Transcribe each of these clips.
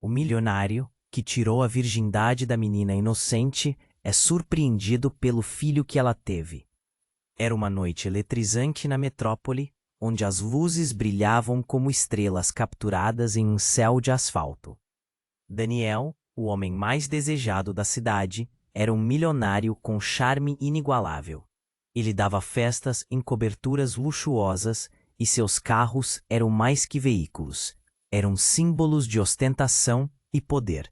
O milionário, que tirou a virgindade da menina inocente, é surpreendido pelo filho que ela teve. Era uma noite eletrizante na metrópole, onde as luzes brilhavam como estrelas capturadas em um céu de asfalto. Daniel, o homem mais desejado da cidade, era um milionário com charme inigualável. Ele dava festas em coberturas luxuosas e seus carros eram mais que veículos, eram símbolos de ostentação e poder.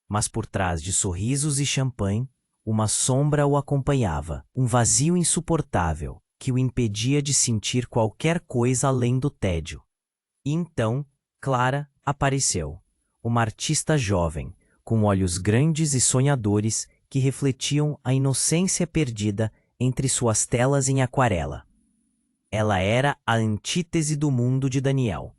Mas por trás de sorrisos e champanhe, uma sombra o acompanhava, um vazio insuportável que o impedia de sentir qualquer coisa além do tédio. E então, Clara apareceu, uma artista jovem, com olhos grandes e sonhadores que refletiam a inocência perdida entre suas telas em aquarela. Ela era a antítese do mundo de Daniel.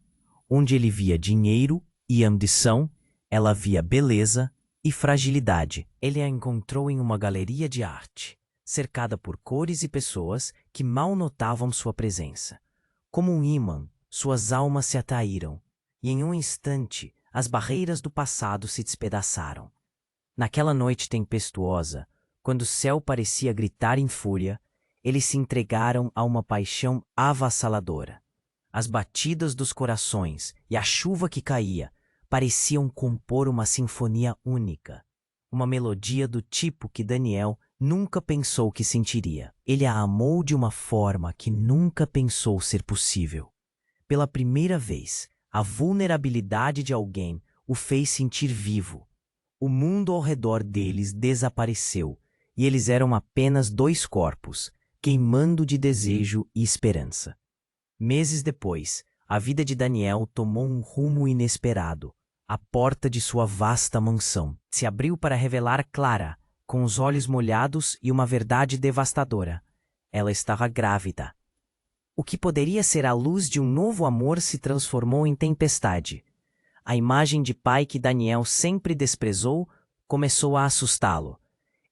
Onde ele via dinheiro e ambição, ela via beleza e fragilidade. Ele a encontrou em uma galeria de arte, cercada por cores e pessoas que mal notavam sua presença. Como um ímã, suas almas se atraíram, e em um instante as barreiras do passado se despedaçaram. Naquela noite tempestuosa, quando o céu parecia gritar em fúria, eles se entregaram a uma paixão avassaladora. As batidas dos corações e a chuva que caía pareciam compor uma sinfonia única, uma melodia do tipo que Daniel nunca pensou que sentiria. Ele a amou de uma forma que nunca pensou ser possível. Pela primeira vez, a vulnerabilidade de alguém o fez sentir vivo. O mundo ao redor deles desapareceu, e eles eram apenas dois corpos, queimando de desejo e esperança. Meses depois, a vida de Daniel tomou um rumo inesperado. A porta de sua vasta mansão se abriu para revelar Clara, com os olhos molhados e uma verdade devastadora. Ela estava grávida. O que poderia ser a luz de um novo amor se transformou em tempestade. A imagem de pai que Daniel sempre desprezou começou a assustá-lo.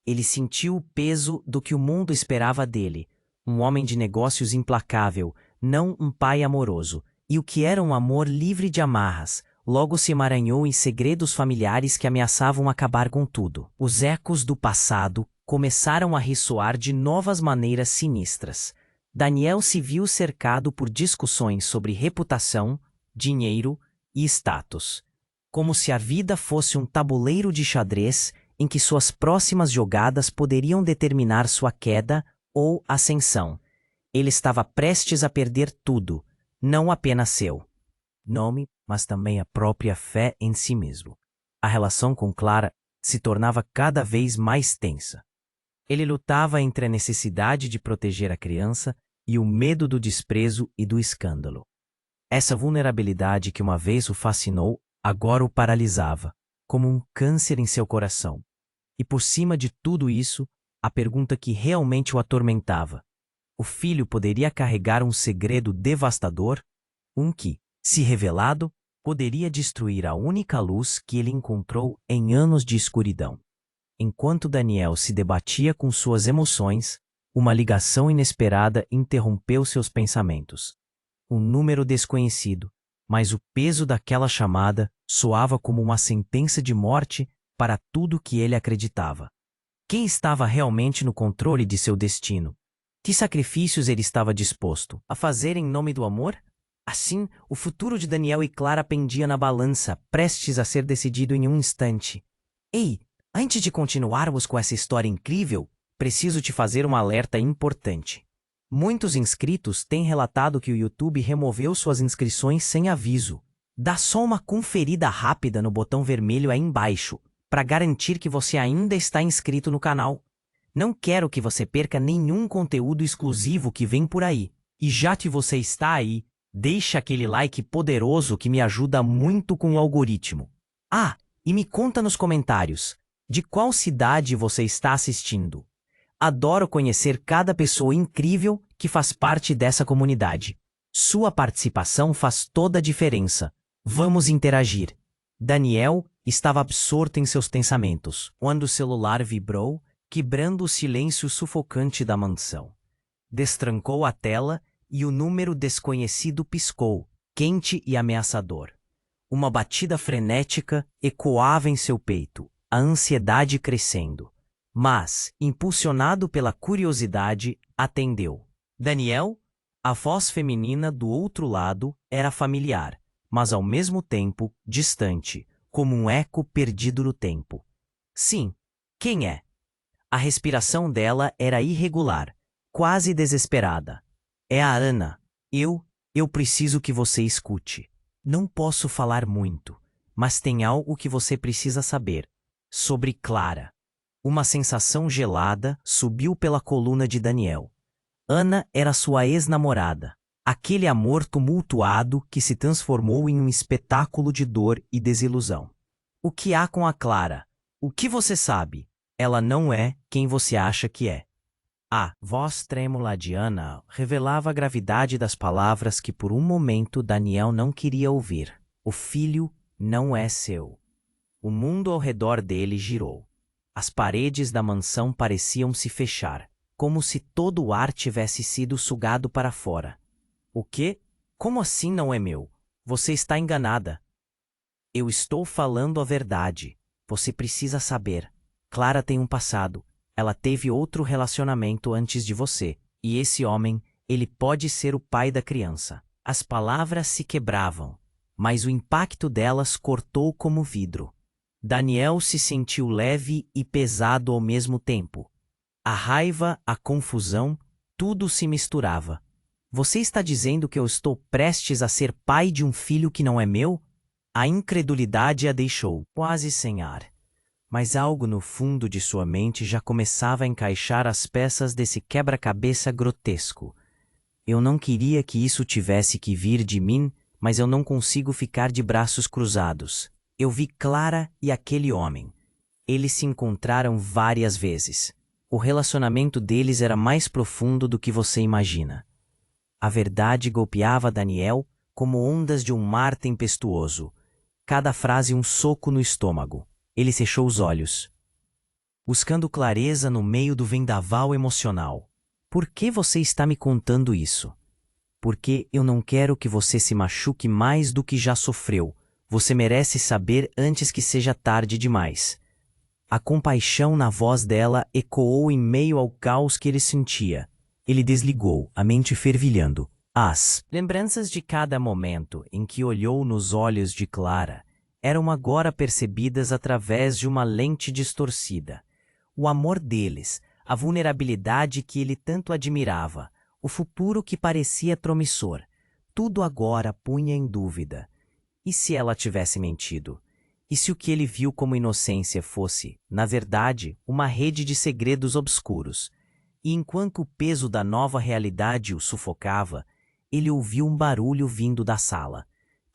Ele sentiu o peso do que o mundo esperava dele, um homem de negócios implacável, não um pai amoroso, e o que era um amor livre de amarras, logo se emaranhou em segredos familiares que ameaçavam acabar com tudo. Os ecos do passado começaram a ressoar de novas maneiras sinistras. Daniel se viu cercado por discussões sobre reputação, dinheiro e status, como se a vida fosse um tabuleiro de xadrez em que suas próximas jogadas poderiam determinar sua queda ou ascensão. Ele estava prestes a perder tudo, não apenas seu nome, mas também a própria fé em si mesmo. A relação com Clara se tornava cada vez mais tensa. Ele lutava entre a necessidade de proteger a criança e o medo do desprezo e do escândalo. Essa vulnerabilidade que uma vez o fascinou, agora o paralisava, como um câncer em seu coração. E por cima de tudo isso, a pergunta que realmente o atormentava: o filho poderia carregar um segredo devastador? Um que, se revelado, poderia destruir a única luz que ele encontrou em anos de escuridão. Enquanto Daniel se debatia com suas emoções, uma ligação inesperada interrompeu seus pensamentos. Um número desconhecido, mas o peso daquela chamada soava como uma sentença de morte para tudo que ele acreditava. Quem estava realmente no controle de seu destino? Que sacrifícios ele estava disposto a fazer em nome do amor? Assim, o futuro de Daniel e Clara pendia na balança, prestes a ser decidido em um instante. Ei, antes de continuarmos com essa história incrível, preciso te fazer um alerta importante. Muitos inscritos têm relatado que o YouTube removeu suas inscrições sem aviso. Dá só uma conferida rápida no botão vermelho aí embaixo, para garantir que você ainda está inscrito no canal. Não quero que você perca nenhum conteúdo exclusivo que vem por aí. E já que você está aí, deixa aquele like poderoso que me ajuda muito com o algoritmo. Ah, e me conta nos comentários, de qual cidade você está assistindo? Adoro conhecer cada pessoa incrível que faz parte dessa comunidade. Sua participação faz toda a diferença. Vamos interagir. Daniel estava absorto em seus pensamentos, quando o celular vibrou, quebrando o silêncio sufocante da mansão. Destrancou a tela e o número desconhecido piscou, quente e ameaçador. Uma batida frenética ecoava em seu peito, a ansiedade crescendo. Mas, impulsionado pela curiosidade, atendeu. Daniel? A voz feminina do outro lado era familiar, mas ao mesmo tempo distante, como um eco perdido no tempo. Sim, quem é? A respiração dela era irregular, quase desesperada. É a Ana. Eu preciso que você escute. Não posso falar muito, mas tem algo que você precisa saber. Sobre Clara. Uma sensação gelada subiu pela coluna de Daniel. Ana era sua ex-namorada. Aquele amor tumultuado que se transformou em um espetáculo de dor e desilusão. O que há com a Clara? O que você sabe? Ela não é quem você acha que é. A voz trêmula de Ana revelava a gravidade das palavras que por um momento Daniel não queria ouvir. O filho não é seu. O mundo ao redor dele girou. As paredes da mansão pareciam se fechar, como se todo o ar tivesse sido sugado para fora. O quê? Como assim não é meu? Você está enganada. Eu estou falando a verdade. Você precisa saber. Clara tem um passado. Ela teve outro relacionamento antes de você, e esse homem, ele pode ser o pai da criança. As palavras se quebravam, mas o impacto delas cortou como vidro. Daniel se sentiu leve e pesado ao mesmo tempo. A raiva, a confusão, tudo se misturava. Você está dizendo que eu estou prestes a ser pai de um filho que não é meu? A incredulidade a deixou quase sem ar. Mas algo no fundo de sua mente já começava a encaixar as peças desse quebra-cabeça grotesco. Eu não queria que isso tivesse que vir de mim, mas eu não consigo ficar de braços cruzados. Eu vi Clara e aquele homem. Eles se encontraram várias vezes. O relacionamento deles era mais profundo do que você imagina. A verdade golpeava Daniel como ondas de um mar tempestuoso. Cada frase um soco no estômago. Ele fechou os olhos, buscando clareza no meio do vendaval emocional. Por que você está me contando isso? Porque eu não quero que você se machuque mais do que já sofreu. Você merece saber antes que seja tarde demais. A compaixão na voz dela ecoou em meio ao caos que ele sentia. Ele desligou, a mente fervilhando. As lembranças de cada momento em que olhou nos olhos de Clara eram agora percebidas através de uma lente distorcida. O amor deles, a vulnerabilidade que ele tanto admirava, o futuro que parecia promissor, tudo agora punha em dúvida. E se ela tivesse mentido? E se o que ele viu como inocência fosse, na verdade, uma rede de segredos obscuros? E enquanto o peso da nova realidade o sufocava, ele ouviu um barulho vindo da sala.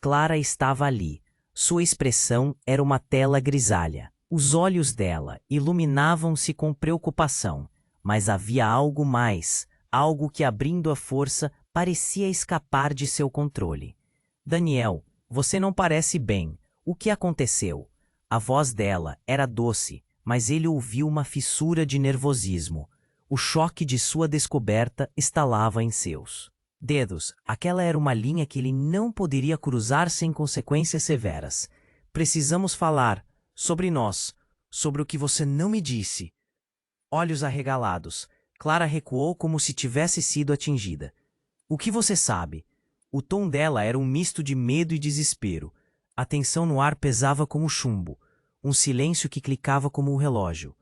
Clara estava ali. Sua expressão era uma tela grisalha. Os olhos dela iluminavam-se com preocupação, mas havia algo mais, algo que, abrindo a força, parecia escapar de seu controle. Daniel, você não parece bem. O que aconteceu? A voz dela era doce, mas ele ouviu uma fissura de nervosismo. O choque de sua descoberta estalava em seus dedos. Aquela era uma linha que ele não poderia cruzar sem consequências severas. Precisamos falar sobre nós, sobre o que você não me disse. Olhos arregalados, Clara recuou como se tivesse sido atingida. O que você sabe? O tom dela era um misto de medo e desespero. A tensão no ar pesava como chumbo, um silêncio que clicava como um relógio.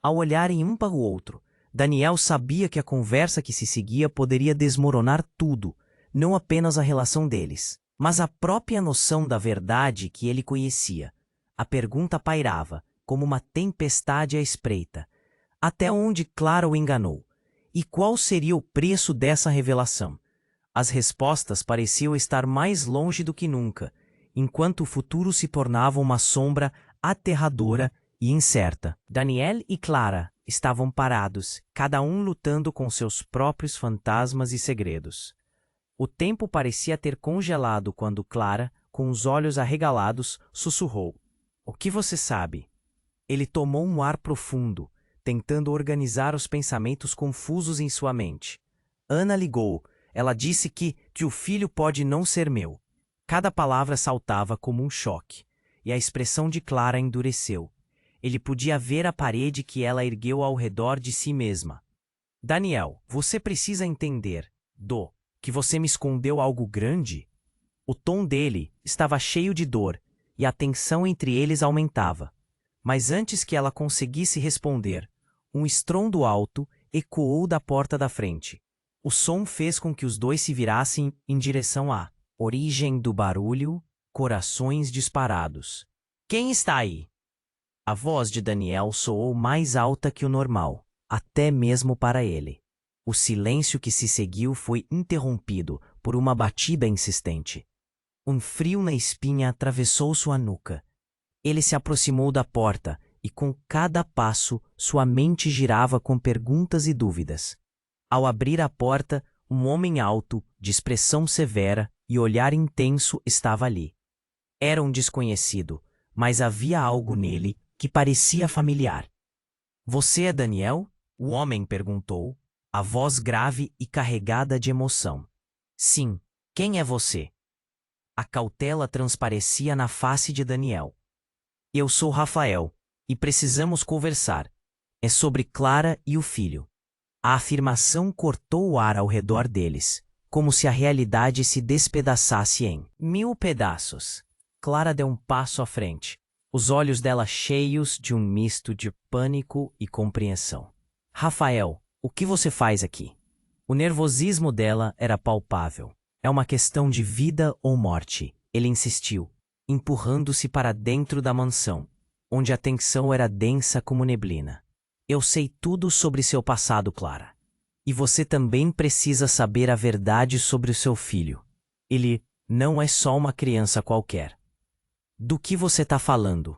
Ao olharem um para o outro, Daniel sabia que a conversa que se seguia poderia desmoronar tudo, não apenas a relação deles, mas a própria noção da verdade que ele conhecia. A pergunta pairava, como uma tempestade à espreita. Até onde Clara o enganou? E qual seria o preço dessa revelação? As respostas pareciam estar mais longe do que nunca, enquanto o futuro se tornava uma sombra aterradora e incerta. Daniel e Clara estavam parados, cada um lutando com seus próprios fantasmas e segredos. O tempo parecia ter congelado quando Clara, com os olhos arregalados, sussurrou. O que você sabe? Ele tomou um ar profundo, tentando organizar os pensamentos confusos em sua mente. Ana ligou. Ela disse que o filho pode não ser meu. Cada palavra saltava como um choque, e a expressão de Clara endureceu. Ele podia ver a parede que ela ergueu ao redor de si mesma. Daniel, você precisa entender, que você me escondeu algo grande? O tom dele estava cheio de dor, e a tensão entre eles aumentava. Mas antes que ela conseguisse responder, um estrondo alto ecoou da porta da frente. O som fez com que os dois se virassem em direção à origem do barulho, corações disparados. Quem está aí? A voz de Daniel soou mais alta que o normal, até mesmo para ele. O silêncio que se seguiu foi interrompido por uma batida insistente. Um frio na espinha atravessou sua nuca. Ele se aproximou da porta e, com cada passo, sua mente girava com perguntas e dúvidas. Ao abrir a porta, um homem alto, de expressão severa e olhar intenso estava ali. Era um desconhecido, mas havia algo nele que parecia familiar. Você é Daniel? O homem perguntou, a voz grave e carregada de emoção. Sim, quem é você? A cautela transparecia na face de Daniel. Eu sou Rafael, e precisamos conversar. É sobre Clara e o filho. A afirmação cortou o ar ao redor deles, como se a realidade se despedaçasse em 1000 pedaços. Clara deu um passo à frente, os olhos dela cheios de um misto de pânico e compreensão. Rafael, o que você faz aqui? O nervosismo dela era palpável. É uma questão de vida ou morte, ele insistiu, empurrando-se para dentro da mansão, onde a tensão era densa como neblina. Eu sei tudo sobre seu passado, Clara. E você também precisa saber a verdade sobre o seu filho. Ele não é só uma criança qualquer. Do que você está falando?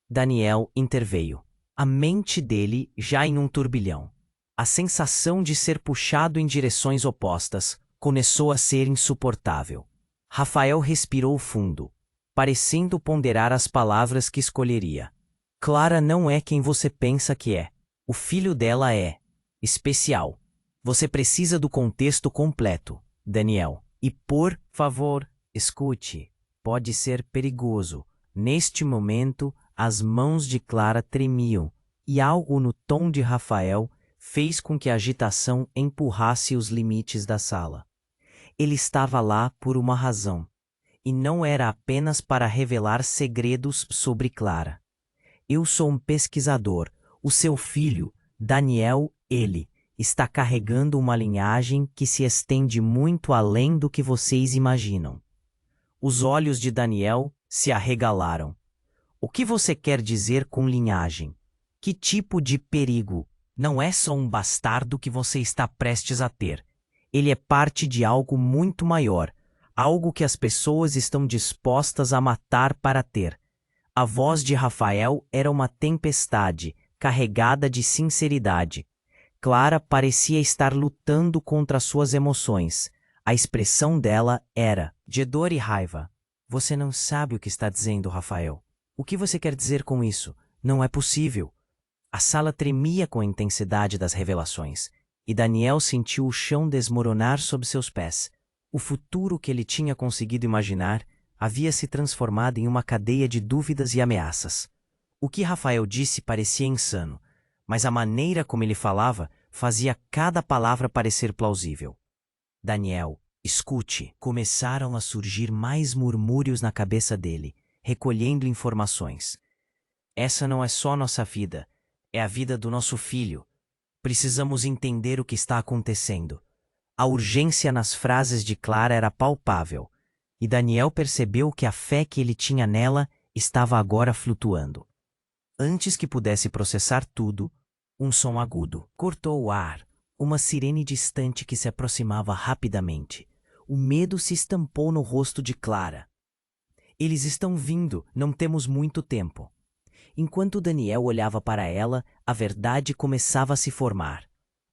Daniel interveio. A mente dele já em um turbilhão. A sensação de ser puxado em direções opostas começou a ser insuportável. Rafael respirou fundo, parecendo ponderar as palavras que escolheria. Clara não é quem você pensa que é. O filho dela é especial. Você precisa do contexto completo, Daniel. E por favor, escute. Pode ser perigoso. Neste momento, as mãos de Clara tremiam, e algo no tom de Rafael fez com que a agitação empurrasse os limites da sala. Ele estava lá por uma razão, e não era apenas para revelar segredos sobre Clara. Eu sou um pesquisador. O seu filho, Daniel, ele, está carregando uma linhagem que se estende muito além do que vocês imaginam. Os olhos de Daniel se arregalaram. O que você quer dizer com linhagem? Que tipo de perigo? Não é só um bastardo que você está prestes a ter. Ele é parte de algo muito maior, algo que as pessoas estão dispostas a matar para ter. A voz de Rafael era uma tempestade, carregada de sinceridade. Clara parecia estar lutando contra suas emoções. A expressão dela era de dor e raiva. Você não sabe o que está dizendo, Rafael. O que você quer dizer com isso? Não é possível. A sala tremia com a intensidade das revelações, e Daniel sentiu o chão desmoronar sob seus pés. O futuro que ele tinha conseguido imaginar havia se transformado em uma cadeia de dúvidas e ameaças. O que Rafael disse parecia insano, mas a maneira como ele falava fazia cada palavra parecer plausível. Daniel, escute. Começaram a surgir mais murmúrios na cabeça dele, recolhendo informações. Essa não é só nossa vida, é a vida do nosso filho. Precisamos entender o que está acontecendo. A urgência nas frases de Clara era palpável, e Daniel percebeu que a fé que ele tinha nela estava agora flutuando. Antes que pudesse processar tudo, um som agudo cortou o ar, uma sirene distante que se aproximava rapidamente. O medo se estampou no rosto de Clara. Eles estão vindo, não temos muito tempo. Enquanto Daniel olhava para ela, a verdade começava a se formar.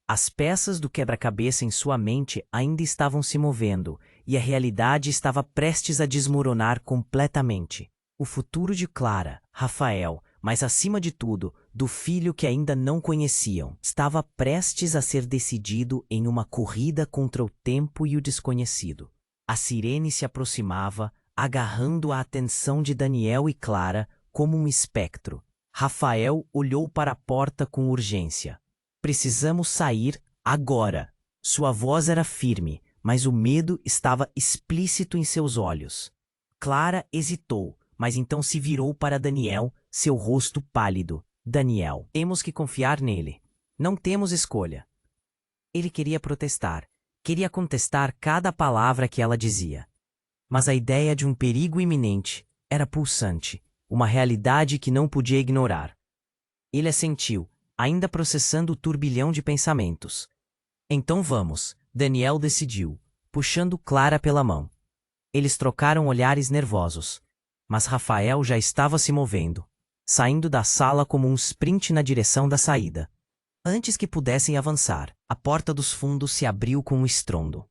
As peças do quebra-cabeça em sua mente ainda estavam se movendo, e a realidade estava prestes a desmoronar completamente. O futuro de Clara, Rafael, mas acima de tudo, do filho que ainda não conheciam, estava prestes a ser decidido em uma corrida contra o tempo e o desconhecido. A sirene se aproximava, agarrando a atenção de Daniel e Clara como um espectro. Rafael olhou para a porta com urgência. Precisamos sair agora. Sua voz era firme, mas o medo estava explícito em seus olhos. Clara hesitou, mas então se virou para Daniel, seu rosto pálido. Daniel, temos que confiar nele. Não temos escolha. Ele queria protestar. Queria contestar cada palavra que ela dizia. Mas a ideia de um perigo iminente era pulsante, uma realidade que não podia ignorar. Ele assentiu, ainda processando o turbilhão de pensamentos. Então vamos, Daniel decidiu, puxando Clara pela mão. Eles trocaram olhares nervosos, mas Rafael já estava se movendo, saindo da sala como um sprint na direção da saída. Antes que pudessem avançar, a porta dos fundos se abriu com um estrondo.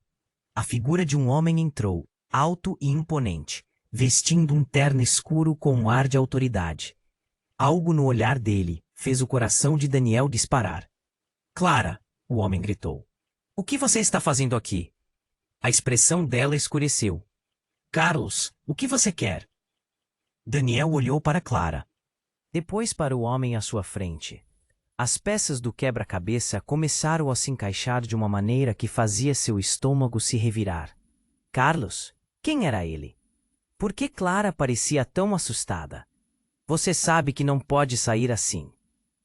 A figura de um homem entrou, alto e imponente, vestindo um terno escuro com um ar de autoridade. Algo no olhar dele fez o coração de Daniel disparar. Clara, o homem gritou. O que você está fazendo aqui? A expressão dela escureceu. Carlos, o que você quer? Daniel olhou para Clara. Depois para o homem à sua frente. As peças do quebra-cabeça começaram a se encaixar de uma maneira que fazia seu estômago se revirar. Carlos, quem era ele? Por que Clara parecia tão assustada? Você sabe que não pode sair assim.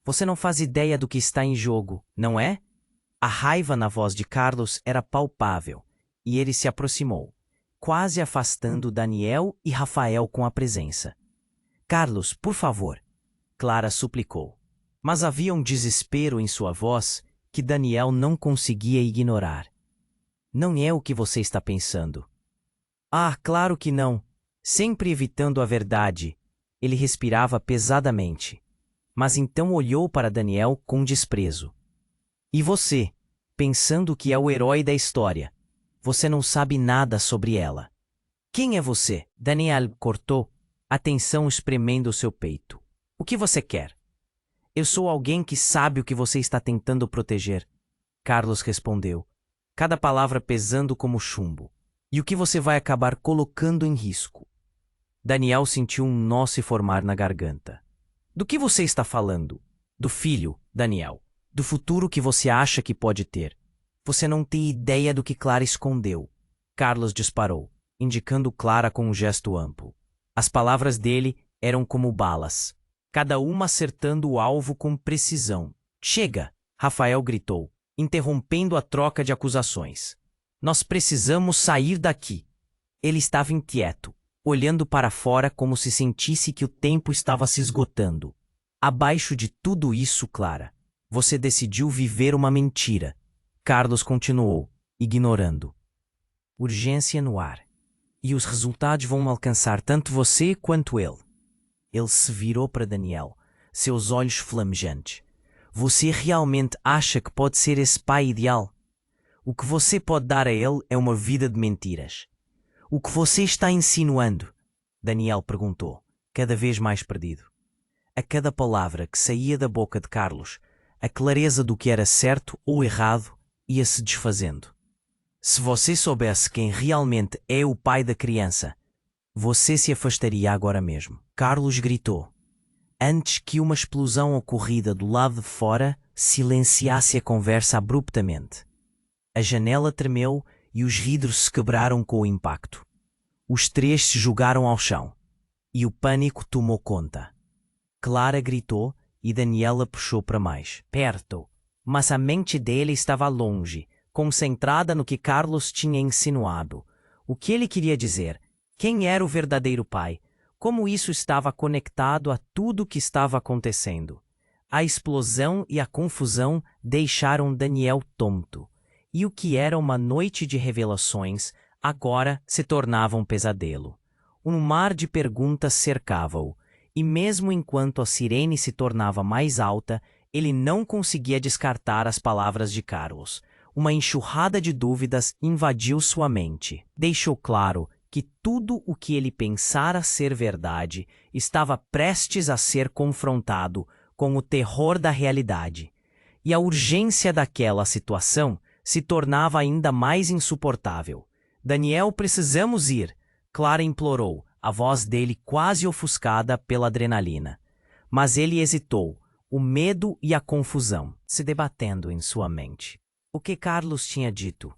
Você não faz ideia do que está em jogo, não é? A raiva na voz de Carlos era palpável, e ele se aproximou, quase afastando Daniel e Rafael com a presença. Carlos, por favor, Clara suplicou. Mas havia um desespero em sua voz que Daniel não conseguia ignorar. Não é o que você está pensando. Ah, claro que não. Sempre evitando a verdade. Ele respirava pesadamente. Mas então olhou para Daniel com desprezo. E você, pensando que é o herói da história. Você não sabe nada sobre ela. Quem é você? Daniel cortou, a tensão espremendo seu peito. O que você quer? Eu sou alguém que sabe o que você está tentando proteger. Carlos respondeu, cada palavra pesando como chumbo. E o que você vai acabar colocando em risco? Daniel sentiu um nó se formar na garganta. Do que você está falando? Do filho, Daniel. Do futuro que você acha que pode ter. Você não tem ideia do que Clara escondeu. Carlos disparou, indicando Clara com um gesto amplo. As palavras dele eram como balas, cada uma acertando o alvo com precisão. Chega! Rafael gritou, interrompendo a troca de acusações. Nós precisamos sair daqui. Ele estava inquieto, olhando para fora como se sentisse que o tempo estava se esgotando. Abaixo de tudo isso, Clara, você decidiu viver uma mentira. Carlos continuou, ignorando. Urgência no ar. E os resultados vão alcançar tanto você quanto ele. Ele se virou para Daniel, seus olhos flamejantes. Você realmente acha que pode ser esse pai ideal? O que você pode dar a ele é uma vida de mentiras. O que você está insinuando? Daniel perguntou, cada vez mais perdido. A cada palavra que saía da boca de Carlos, a clareza do que era certo ou errado ia se desfazendo. Se você soubesse quem realmente é o pai da criança, você se afastaria agora mesmo. Carlos gritou, antes que uma explosão ocorrida do lado de fora silenciasse a conversa abruptamente. A janela tremeu e os vidros se quebraram com o impacto. Os três se jogaram ao chão e o pânico tomou conta. Clara gritou e Daniela puxou para mais perto, mas a mente dele estava longe, concentrada no que Carlos tinha insinuado. O que ele queria dizer? Quem era o verdadeiro pai? Como isso estava conectado a tudo o que estava acontecendo? A explosão e a confusão deixaram Daniel tonto. E o que era uma noite de revelações, agora se tornava um pesadelo. Um mar de perguntas cercava-o, e mesmo enquanto a sirene se tornava mais alta, ele não conseguia descartar as palavras de Carlos. Uma enxurrada de dúvidas invadiu sua mente. Deixou claro que tudo o que ele pensara ser verdade estava prestes a ser confrontado com o terror da realidade. E a urgência daquela situação se tornava ainda mais insuportável. Daniel, precisamos ir. Clara implorou, a voz dele quase ofuscada pela adrenalina. Mas ele hesitou, o medo e a confusão se debatendo em sua mente. O que Carlos tinha dito?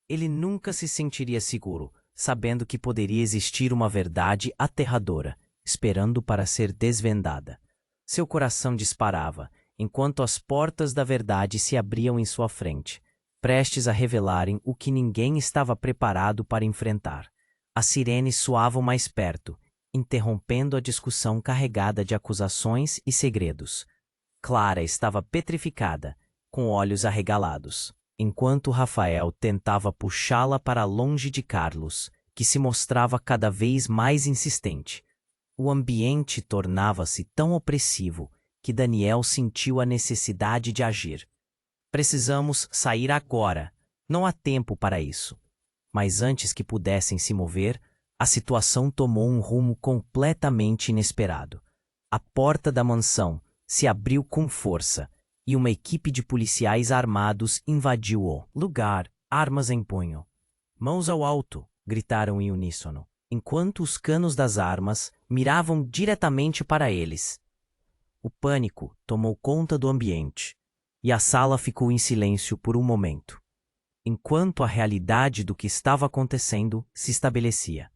Ele nunca se sentiria seguro, sabendo que poderia existir uma verdade aterradora, esperando para ser desvendada. Seu coração disparava, enquanto as portas da verdade se abriam em sua frente, prestes a revelarem o que ninguém estava preparado para enfrentar. As sirenes soavam mais perto, interrompendo a discussão carregada de acusações e segredos. Clara estava petrificada, com olhos arregalados, enquanto Rafael tentava puxá-la para longe de Carlos, que se mostrava cada vez mais insistente. O ambiente tornava-se tão opressivo que Daniel sentiu a necessidade de agir. Precisamos sair agora. Não há tempo para isso. Mas antes que pudessem se mover, a situação tomou um rumo completamente inesperado. A porta da mansão se abriu com força e uma equipe de policiais armados invadiu o lugar, armas em punho. Mãos ao alto, gritaram em uníssono, enquanto os canos das armas miravam diretamente para eles. O pânico tomou conta do ambiente e a sala ficou em silêncio por um momento, enquanto a realidade do que estava acontecendo se estabelecia.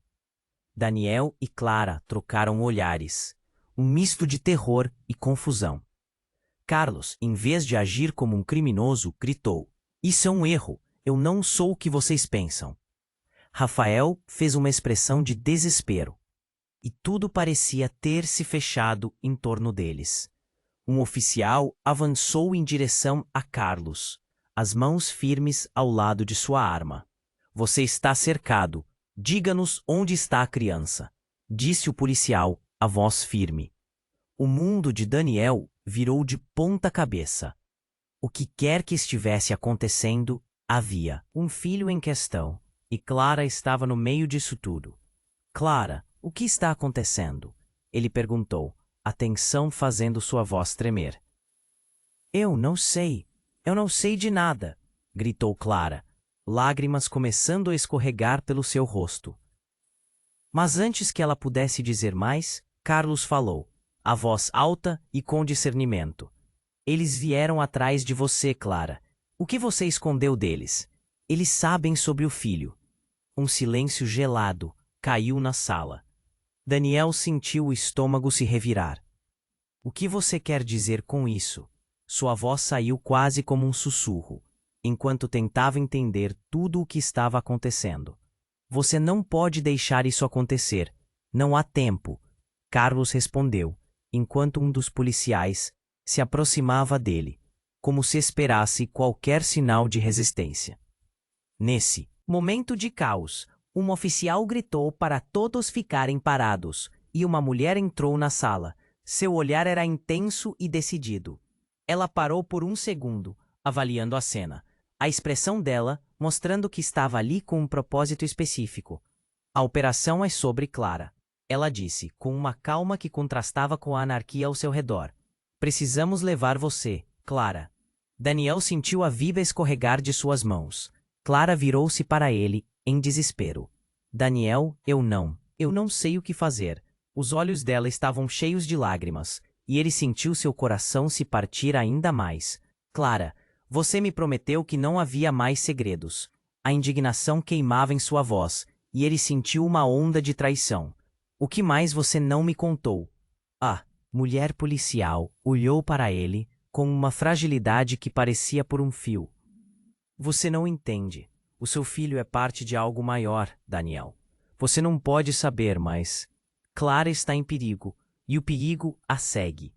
Daniel e Clara trocaram olhares, um misto de terror e confusão. Carlos, em vez de agir como um criminoso, gritou: "Isso é um erro, eu não sou o que vocês pensam." Rafael fez uma expressão de desespero, e tudo parecia ter se fechado em torno deles. Um oficial avançou em direção a Carlos, as mãos firmes ao lado de sua arma. "Você está cercado. Diga-nos onde está a criança", disse o policial, a voz firme. O mundo de Daniel virou de ponta cabeça. O que quer que estivesse acontecendo, havia um filho em questão, e Clara estava no meio disso tudo. "Clara, o que está acontecendo?" ele perguntou, a tensão fazendo sua voz tremer. Eu não sei de nada", gritou Clara, lágrimas começando a escorregar pelo seu rosto. Mas antes que ela pudesse dizer mais, Carlos falou, a voz alta e com discernimento. "Eles vieram atrás de você, Clara. O que você escondeu deles? Eles sabem sobre o filho." Um silêncio gelado caiu na sala. Daniel sentiu o estômago se revirar. "O que você quer dizer com isso?" Sua voz saiu quase como um sussurro, enquanto tentava entender tudo o que estava acontecendo. "Você não pode deixar isso acontecer. Não há tempo." Carlos respondeu, enquanto um dos policiais se aproximava dele, como se esperasse qualquer sinal de resistência. Nesse momento de caos, um oficial gritou para todos ficarem parados, e uma mulher entrou na sala. Seu olhar era intenso e decidido. Ela parou por um segundo, avaliando a cena, a expressão dela mostrando que estava ali com um propósito específico. "A operação é sobre Clara," ela disse, com uma calma que contrastava com a anarquia ao seu redor. "Precisamos levar você, Clara." Daniel sentiu a vida escorregar de suas mãos. Clara virou-se para ele, em desespero. "Daniel, eu não sei o que fazer." Os olhos dela estavam cheios de lágrimas, e ele sentiu seu coração se partir ainda mais. "Clara, você me prometeu que não havia mais segredos." A indignação queimava em sua voz, e ele sentiu uma onda de traição. "O que mais você não me contou?" A mulher policial olhou para ele com uma fragilidade que parecia por um fio. "Você não entende. O seu filho é parte de algo maior, Daniel. Você não pode saber, mas Clara está em perigo, e o perigo a segue."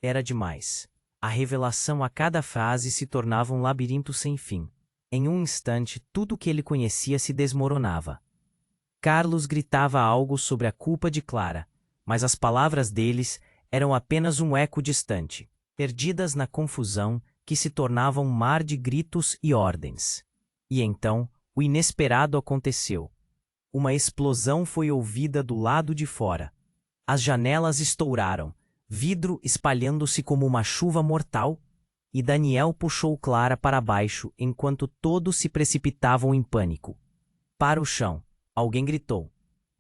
Era demais. A revelação a cada frase se tornava um labirinto sem fim. Em um instante, tudo o que ele conhecia se desmoronava. Carlos gritava algo sobre a culpa de Clara, mas as palavras deles eram apenas um eco distante, perdidas na confusão que se tornava um mar de gritos e ordens. E então, o inesperado aconteceu. Uma explosão foi ouvida do lado de fora. As janelas estouraram, vidro espalhando-se como uma chuva mortal, e Daniel puxou Clara para baixo enquanto todos se precipitavam em pânico. "Para o chão!" Alguém gritou.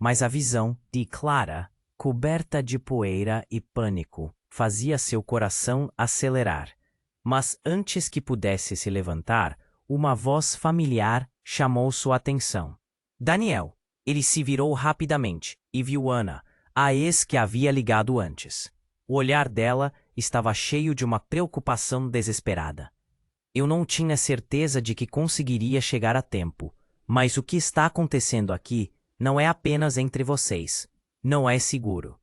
mas a visão de Clara, coberta de poeira e pânico, fazia seu coração acelerar. Mas antes que pudesse se levantar, uma voz familiar chamou sua atenção. Daniel! Ele se virou rapidamente e viu Ana, a ex que havia ligado antes. O olhar dela estava cheio de uma preocupação desesperada. Eu não tinha certeza de que conseguiria chegar a tempo, mas o que está acontecendo aqui não é apenas entre vocês. Não é seguro.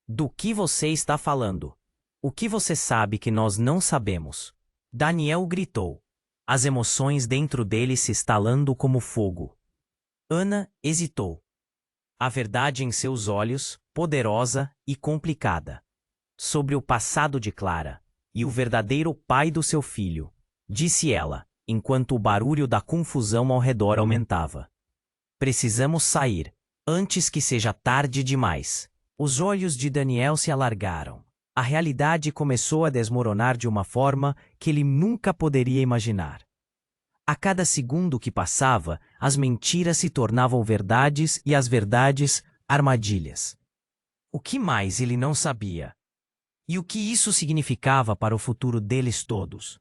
Do que você está falando? O que você sabe que nós não sabemos? Daniel gritou, as emoções dentro dele se estalando como fogo. Ana hesitou. A verdade em seus olhos, poderosa e complicada. Sobre o passado de Clara e o verdadeiro pai do seu filho, disse ela, enquanto o barulho da confusão ao redor aumentava. Precisamos sair, antes que seja tarde demais. Os olhos de Daniel se alargaram. A realidade começou a desmoronar de uma forma que ele nunca poderia imaginar. A cada segundo que passava, as mentiras se tornavam verdades e as verdades, armadilhas. O que mais ele não sabia? E o que isso significava para o futuro deles todos?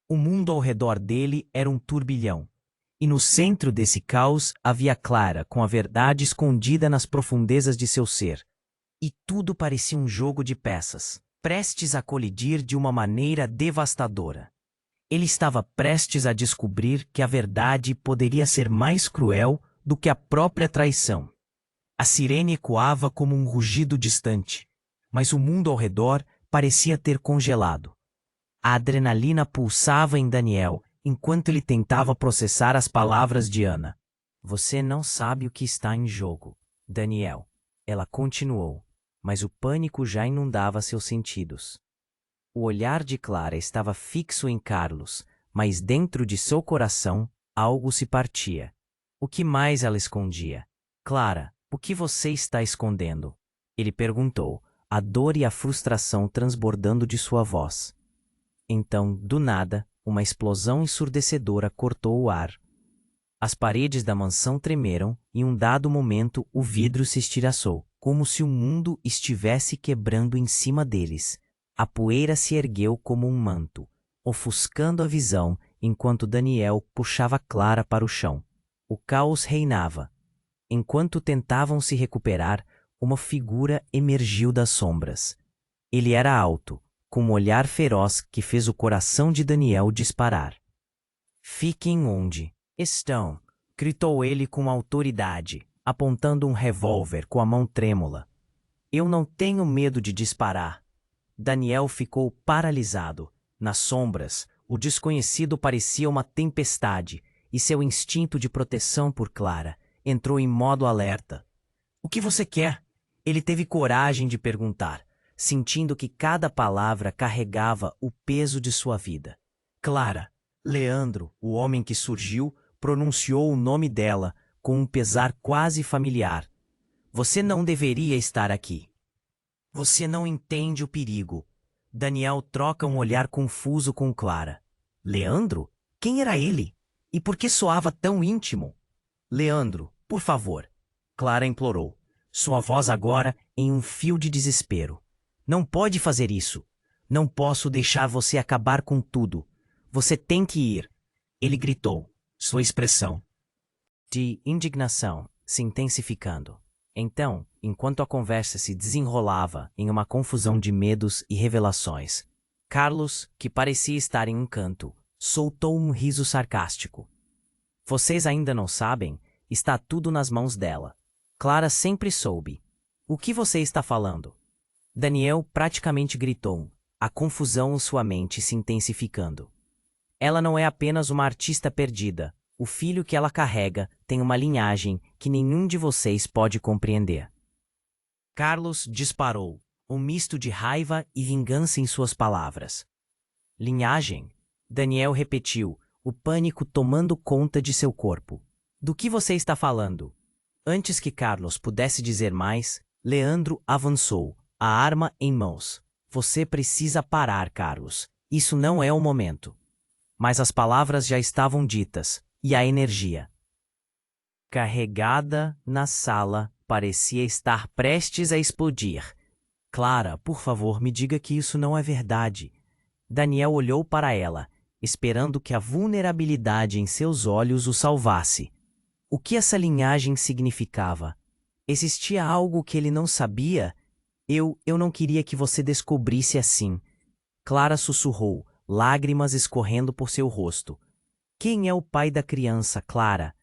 O mundo ao redor dele era um turbilhão. E no centro desse caos havia Clara com a verdade escondida nas profundezas de seu ser. E tudo parecia um jogo de peças, prestes a colidir de uma maneira devastadora. Ele estava prestes a descobrir que a verdade poderia ser mais cruel do que a própria traição. A sirene ecoava como um rugido distante, mas o mundo ao redor parecia ter congelado. A adrenalina pulsava em Daniel enquanto ele tentava processar as palavras de Ana. Você não sabe o que está em jogo, Daniel. Ela continuou, mas o pânico já inundava seus sentidos. O olhar de Clara estava fixo em Carlos, mas dentro de seu coração, algo se partia. O que mais ela escondia? Clara, o que você está escondendo? Ele perguntou, a dor e a frustração transbordando de sua voz. Então, do nada, uma explosão ensurdecedora cortou o ar. As paredes da mansão tremeram e em um dado momento o vidro se estilhaçou, como se o mundo estivesse quebrando em cima deles. A poeira se ergueu como um manto, ofuscando a visão enquanto Daniel puxava Clara para o chão. O caos reinava. Enquanto tentavam se recuperar, uma figura emergiu das sombras. Ele era alto, com um olhar feroz que fez o coração de Daniel disparar. Fiquem onde estão, gritou ele com autoridade, apontando um revólver com a mão trêmula. Eu não tenho medo de disparar. Daniel ficou paralisado. Nas sombras, o desconhecido parecia uma tempestade, e seu instinto de proteção por Clara entrou em modo alerta. O que você quer? Ele teve coragem de perguntar, sentindo que cada palavra carregava o peso de sua vida. Clara, Leandro, o homem que surgiu, pronunciou o nome dela com um pesar quase familiar. Você não deveria estar aqui. Você não entende o perigo. Daniel troca um olhar confuso com Clara. Leandro? Quem era ele? E por que soava tão íntimo? Leandro, por favor. Clara implorou, sua voz agora em um fio de desespero. Não pode fazer isso. Não posso deixar você acabar com tudo. Você tem que ir. Ele gritou, sua expressão de indignação se intensificando. Então, enquanto a conversa se desenrolava em uma confusão de medos e revelações, Carlos, que parecia estar em um canto, soltou um riso sarcástico. Vocês ainda não sabem? Está tudo nas mãos dela. Clara sempre soube. O que você está falando? Daniel praticamente gritou, a confusão em sua mente se intensificando. Ela não é apenas uma artista perdida. O filho que ela carrega tem uma linhagem que nenhum de vocês pode compreender. Carlos disparou, um misto de raiva e vingança em suas palavras. Linhagem? Daniel repetiu, o pânico tomando conta de seu corpo. Do que você está falando? Antes que Carlos pudesse dizer mais, Leandro avançou, a arma em mãos. Você precisa parar, Carlos. Isso não é o momento. Mas as palavras já estavam ditas. E a energia carregada na sala parecia estar prestes a explodir. Clara, por favor, me diga que isso não é verdade. Daniel olhou para ela, esperando que a vulnerabilidade em seus olhos o salvasse. O que essa linhagem significava? Existia algo que ele não sabia? Eu não queria que você descobrisse assim. Clara sussurrou, lágrimas escorrendo por seu rosto. Quem é o pai da criança, Clara?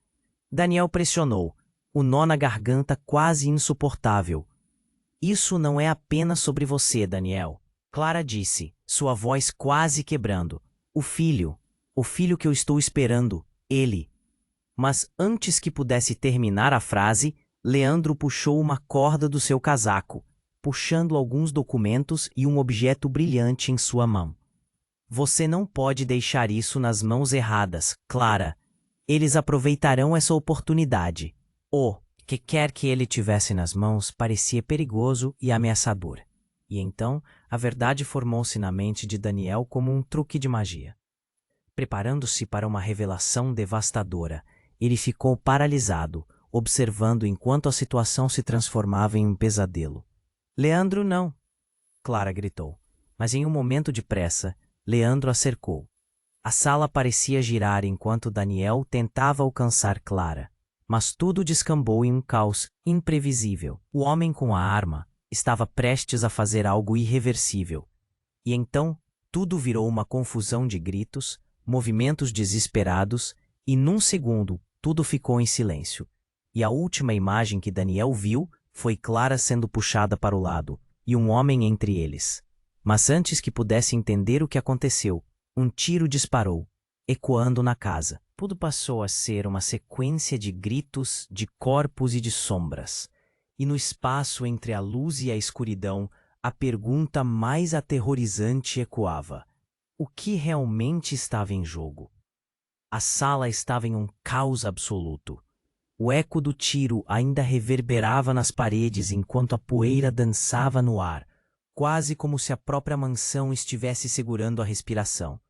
Daniel pressionou, o nó na garganta quase insuportável. Isso não é apenas sobre você, Daniel. Clara disse, sua voz quase quebrando. O filho que eu estou esperando, ele. Mas antes que pudesse terminar a frase, Leandro puxou uma corda do seu casaco, puxando alguns documentos e um objeto brilhante em sua mão. Você não pode deixar isso nas mãos erradas, Clara. Eles aproveitarão essa oportunidade. O que quer que ele tivesse nas mãos parecia perigoso e ameaçador. E então, a verdade formou-se na mente de Daniel como um truque de magia. Preparando-se para uma revelação devastadora, ele ficou paralisado, observando enquanto a situação se transformava em um pesadelo. Leandro, não! Clara gritou. Mas em um momento de pressa, Leandro a cercou. A sala parecia girar enquanto Daniel tentava alcançar Clara. Mas tudo descambou em um caos imprevisível. O homem com a arma estava prestes a fazer algo irreversível. E então, tudo virou uma confusão de gritos, movimentos desesperados, e num segundo, tudo ficou em silêncio. E a última imagem que Daniel viu foi Clara sendo puxada para o lado, e um homem entre eles. Mas antes que pudesse entender o que aconteceu, um tiro disparou, ecoando na casa. Tudo passou a ser uma sequência de gritos, de corpos e de sombras. E no espaço entre a luz e a escuridão, a pergunta mais aterrorizante ecoava. O que realmente estava em jogo? A sala estava em um caos absoluto. O eco do tiro ainda reverberava nas paredes enquanto a poeira dançava no ar, quase como se a própria mansão estivesse segurando a respiração.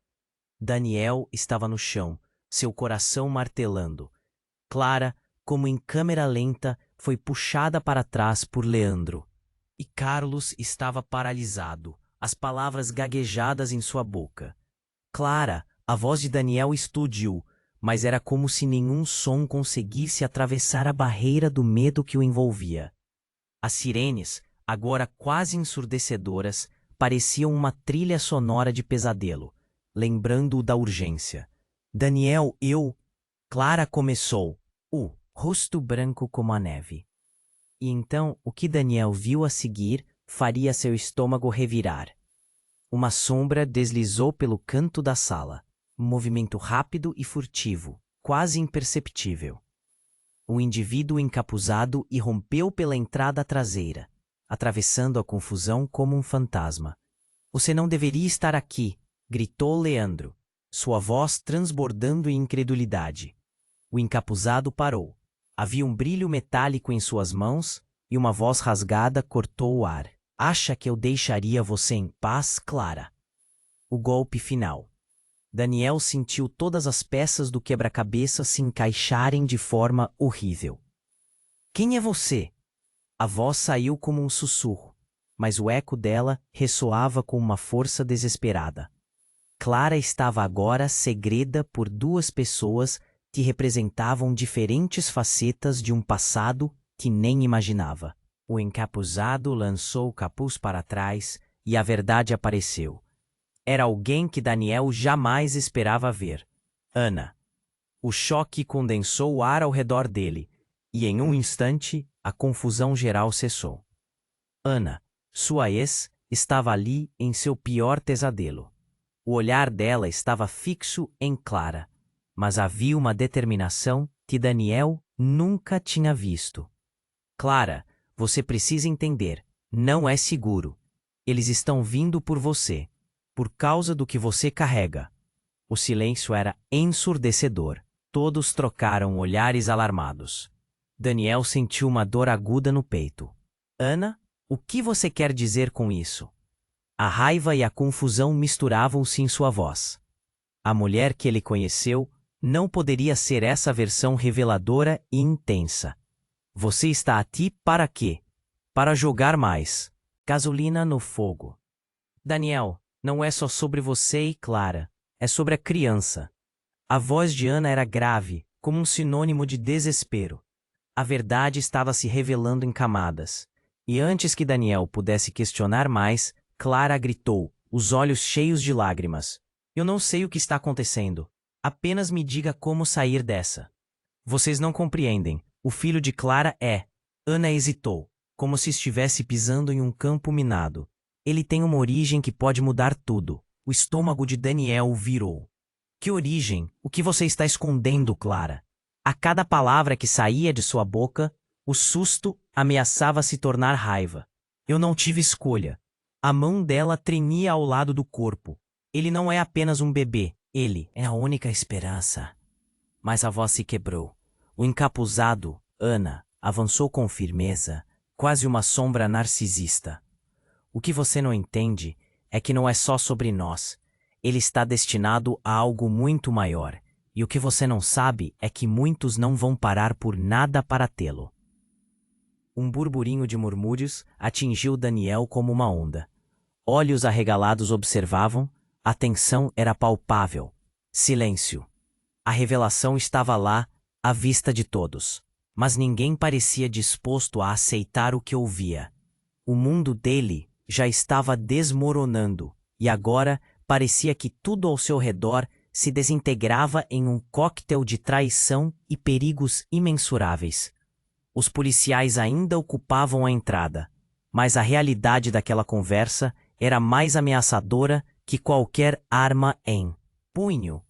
Daniel estava no chão, seu coração martelando. Clara, como em câmera lenta, foi puxada para trás por Leandro. E Carlos estava paralisado, as palavras gaguejadas em sua boca. Clara, a voz de Daniel explodiu, mas era como se nenhum som conseguisse atravessar a barreira do medo que o envolvia. As sirenes, agora quase ensurdecedoras, pareciam uma trilha sonora de pesadelo, lembrando-o da urgência. Daniel, Clara começou, o rosto branco como a neve. E então, o que Daniel viu a seguir faria seu estômago revirar. Uma sombra deslizou pelo canto da sala, um movimento rápido e furtivo, quase imperceptível. O indivíduo encapuzado irrompeu pela entrada traseira, atravessando a confusão como um fantasma. Você não deveria estar aqui, gritou Leandro, sua voz transbordando em incredulidade. O encapuzado parou. Havia um brilho metálico em suas mãos e uma voz rasgada cortou o ar. Acha que eu deixaria você em paz, Clara? O golpe final. Daniel sentiu todas as peças do quebra-cabeça se encaixarem de forma horrível. Quem é você? A voz saiu como um sussurro, mas o eco dela ressoava com uma força desesperada. Clara estava agora segreda por duas pessoas que representavam diferentes facetas de um passado que nem imaginava. O encapuzado lançou o capuz para trás e a verdade apareceu. Era alguém que Daniel jamais esperava ver. Ana. O choque condensou o ar ao redor dele, e em um instante a confusão geral cessou. Ana, sua ex, estava ali em seu pior pesadelo. O olhar dela estava fixo em Clara, mas havia uma determinação que Daniel nunca tinha visto. Clara, você precisa entender, não é seguro. Eles estão vindo por você, por causa do que você carrega. O silêncio era ensurdecedor. Todos trocaram olhares alarmados. Daniel sentiu uma dor aguda no peito. Ana, o que você quer dizer com isso? A raiva e a confusão misturavam-se em sua voz. A mulher que ele conheceu não poderia ser essa versão reveladora e intensa. Você está aqui para quê? Para jogar mais gasolina no fogo. Daniel, não é só sobre você e Clara, é sobre a criança. A voz de Ana era grave, como um sinônimo de desespero. A verdade estava se revelando em camadas. E antes que Daniel pudesse questionar mais, Clara gritou, os olhos cheios de lágrimas. Eu não sei o que está acontecendo. Apenas me diga como sair dessa. Vocês não compreendem. O filho de Clara é... Ana hesitou, como se estivesse pisando em um campo minado. Ele tem uma origem que pode mudar tudo. O estômago de Daniel virou. Que origem? O que você está escondendo, Clara? A cada palavra que saía de sua boca, o susto ameaçava se tornar raiva. Eu não tive escolha. A mão dela tremia ao lado do corpo. Ele não é apenas um bebê. Ele é a única esperança. Mas a voz se quebrou. O encapuzado, Ana, avançou com firmeza, quase uma sombra narcisista. O que você não entende é que não é só sobre nós. Ele está destinado a algo muito maior. E o que você não sabe é que muitos não vão parar por nada para tê-lo. Um burburinho de murmúrios atingiu Daniel como uma onda. Olhos arregalados observavam, a tensão era palpável. Silêncio. A revelação estava lá, à vista de todos. Mas ninguém parecia disposto a aceitar o que ouvia. O mundo dele já estava desmoronando, e agora parecia que tudo ao seu redor se desintegrava em um coquetel de traição e perigos imensuráveis. Os policiais ainda ocupavam a entrada, mas a realidade daquela conversa era mais ameaçadora que qualquer arma em punho.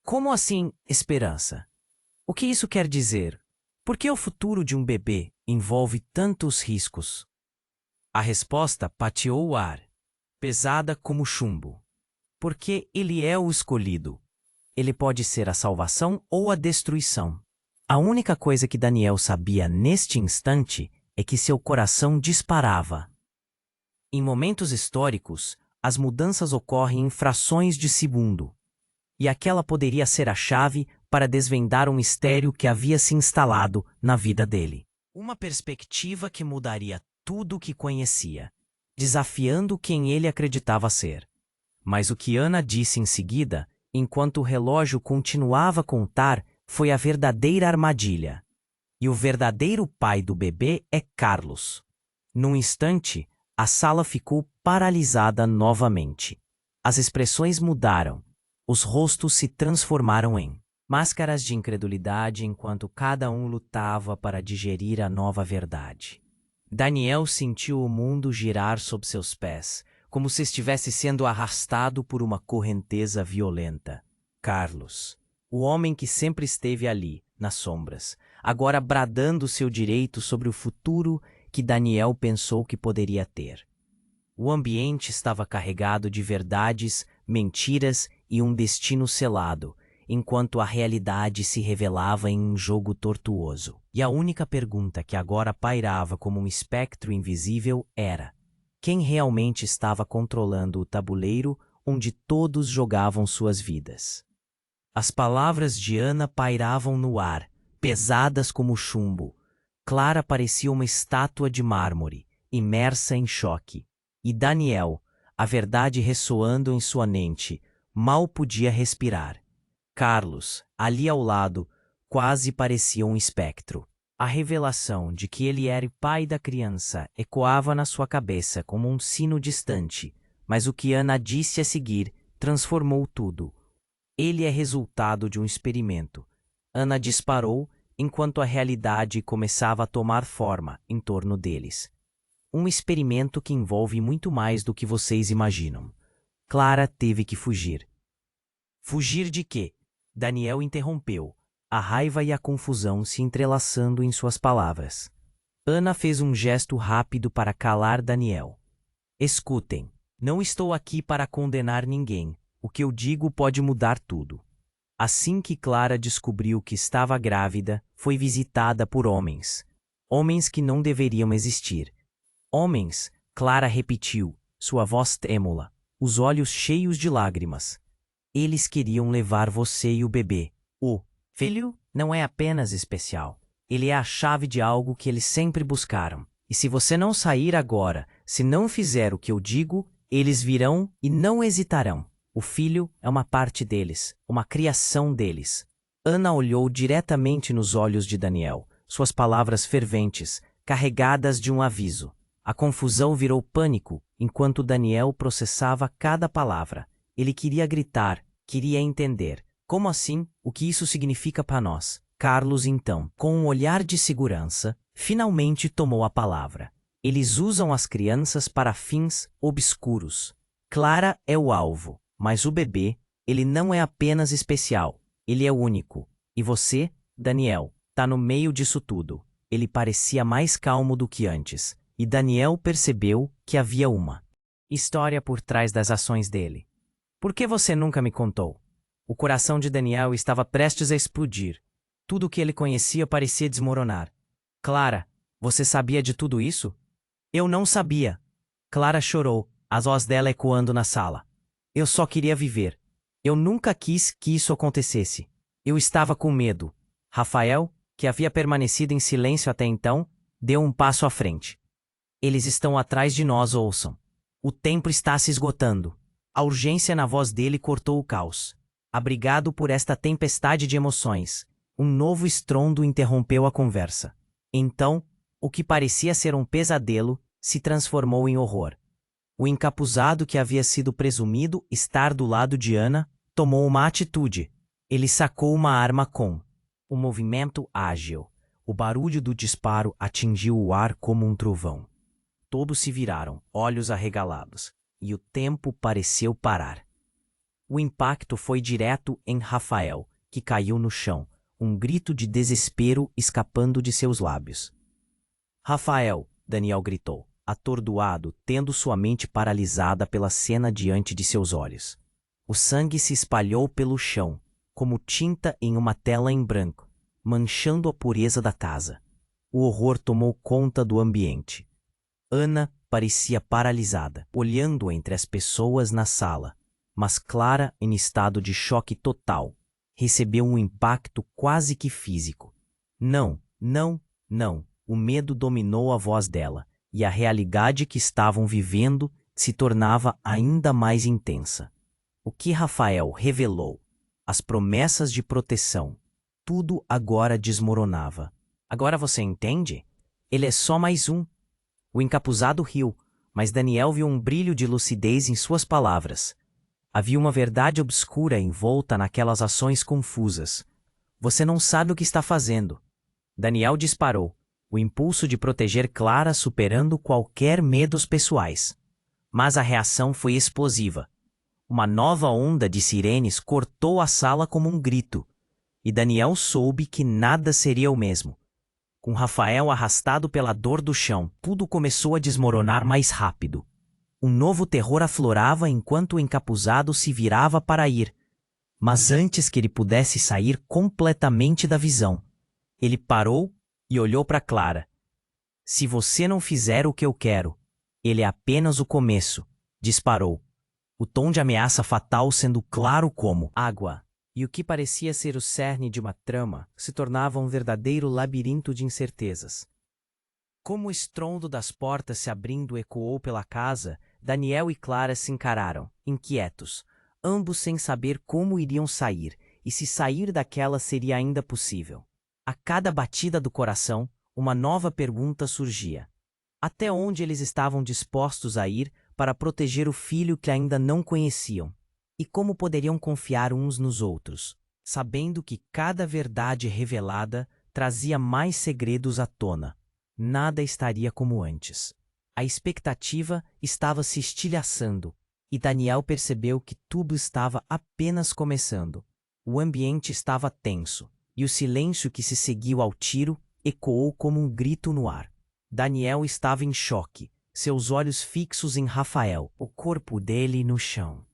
Como assim, esperança? O que isso quer dizer? Por que o futuro de um bebê envolve tantos riscos? A resposta pateou o ar, pesada como chumbo. Porque ele é o escolhido. Ele pode ser a salvação ou a destruição. A única coisa que Daniel sabia neste instante é que seu coração disparava. Em momentos históricos, as mudanças ocorrem em frações de segundo. E aquela poderia ser a chave para desvendar um mistério que havia se instalado na vida dele. Uma perspectiva que mudaria tudo o que conhecia, desafiando quem ele acreditava ser. Mas o que Ana disse em seguida, enquanto o relógio continuava a contar, foi a verdadeira armadilha. E o verdadeiro pai do bebê é Carlos. Num instante, a sala ficou paralisada novamente. As expressões mudaram. Os rostos se transformaram em máscaras de incredulidade enquanto cada um lutava para digerir a nova verdade. Daniel sentiu o mundo girar sob seus pés, como se estivesse sendo arrastado por uma correnteza violenta. Carlos, o homem que sempre esteve ali, nas sombras, agora bradando seu direito sobre o futuro que Daniel pensou que poderia ter. O ambiente estava carregado de verdades, mentiras e um destino selado, enquanto a realidade se revelava em um jogo tortuoso. E a única pergunta que agora pairava como um espectro invisível era: quem realmente estava controlando o tabuleiro onde todos jogavam suas vidas? As palavras de Ana pairavam no ar, pesadas como chumbo. Clara parecia uma estátua de mármore, imersa em choque. E Daniel, a verdade ressoando em sua mente, mal podia respirar. Carlos, ali ao lado, quase parecia um espectro. A revelação de que ele era o pai da criança ecoava na sua cabeça como um sino distante, mas o que Ana disse a seguir transformou tudo. Ele é resultado de um experimento. Ana disparou enquanto a realidade começava a tomar forma em torno deles. Um experimento que envolve muito mais do que vocês imaginam. Clara teve que fugir. Fugir de quê? Daniel interrompeu, a raiva e a confusão se entrelaçando em suas palavras. Ana fez um gesto rápido para calar Daniel. Escutem, não estou aqui para condenar ninguém. O que eu digo pode mudar tudo. Assim que Clara descobriu que estava grávida, foi visitada por homens. Homens que não deveriam existir. Homens, Clara repetiu, sua voz trêmula, os olhos cheios de lágrimas. Eles queriam levar você e o bebê. O filho não é apenas especial. Ele é a chave de algo que eles sempre buscaram. E se você não sair agora, se não fizer o que eu digo, eles virão e não hesitarão. O filho é uma parte deles, uma criação deles. Ana olhou diretamente nos olhos de Daniel, suas palavras ferventes, carregadas de um aviso. A confusão virou pânico enquanto Daniel processava cada palavra. Ele queria gritar, queria entender. Como assim? O que isso significa para nós? Carlos, então, com um olhar de segurança, finalmente tomou a palavra. Eles usam as crianças para fins obscuros. Clara é o alvo, mas o bebê, ele não é apenas especial, ele é único. E você, Daniel, tá no meio disso tudo. Ele parecia mais calmo do que antes, e Daniel percebeu que havia uma história por trás das ações dele. Por que você nunca me contou? O coração de Daniel estava prestes a explodir. Tudo o que ele conhecia parecia desmoronar. Clara, você sabia de tudo isso? Eu não sabia. Clara chorou, a voz dela ecoando na sala. Eu só queria viver. Eu nunca quis que isso acontecesse. Eu estava com medo. Rafael, que havia permanecido em silêncio até então, deu um passo à frente. Eles estão atrás de nós, ouçam. O tempo está se esgotando. A urgência na voz dele cortou o caos. Abrigado por esta tempestade de emoções, um novo estrondo interrompeu a conversa. Então, o que parecia ser um pesadelo se transformou em horror. O encapuzado que havia sido presumido estar do lado de Ana tomou uma atitude. Ele sacou uma arma com um movimento ágil. O barulho do disparo atingiu o ar como um trovão. Todos se viraram, olhos arregalados, e o tempo pareceu parar. O impacto foi direto em Rafael, que caiu no chão, um grito de desespero escapando de seus lábios. Rafael, Daniel gritou, atordoado, tendo sua mente paralisada pela cena diante de seus olhos. O sangue se espalhou pelo chão, como tinta em uma tela em branco, manchando a pureza da casa. O horror tomou conta do ambiente. Ana parecia paralisada, olhando entre as pessoas na sala, mas Clara, em estado de choque total, recebeu um impacto quase que físico. Não, não, não. O medo dominou a voz dela, e a realidade que estavam vivendo se tornava ainda mais intensa. O que Rafael revelou, as promessas de proteção, tudo agora desmoronava. Agora você entende? Ele é só mais um. O encapuzado riu, mas Daniel viu um brilho de lucidez em suas palavras. Havia uma verdade obscura envolta naquelas ações confusas. Você não sabe o que está fazendo. Daniel disparou, o impulso de proteger Clara superando qualquer medos pessoais. Mas a reação foi explosiva. Uma nova onda de sirenes cortou a sala como um grito, e Daniel soube que nada seria o mesmo. Com Rafael arrastado pela dor do chão, tudo começou a desmoronar mais rápido. Um novo terror aflorava enquanto o encapuzado se virava para ir. Mas antes que ele pudesse sair completamente da visão, ele parou e olhou para Clara. Se você não fizer o que eu quero, ele é apenas o começo, disparou. O tom de ameaça fatal sendo claro como água. E o que parecia ser o cerne de uma trama se tornava um verdadeiro labirinto de incertezas. Como o estrondo das portas se abrindo ecoou pela casa, Daniel e Clara se encararam, inquietos, ambos sem saber como iriam sair e se sair daquela seria ainda possível. A cada batida do coração, uma nova pergunta surgia. Até onde eles estavam dispostos a ir para proteger o filho que ainda não conheciam? E como poderiam confiar uns nos outros, sabendo que cada verdade revelada trazia mais segredos à tona? Nada estaria como antes. A expectativa estava se estilhaçando, e Daniel percebeu que tudo estava apenas começando. O ambiente estava tenso, e o silêncio que se seguiu ao tiro ecoou como um grito no ar. Daniel estava em choque, seus olhos fixos em Rafael, o corpo dele no chão.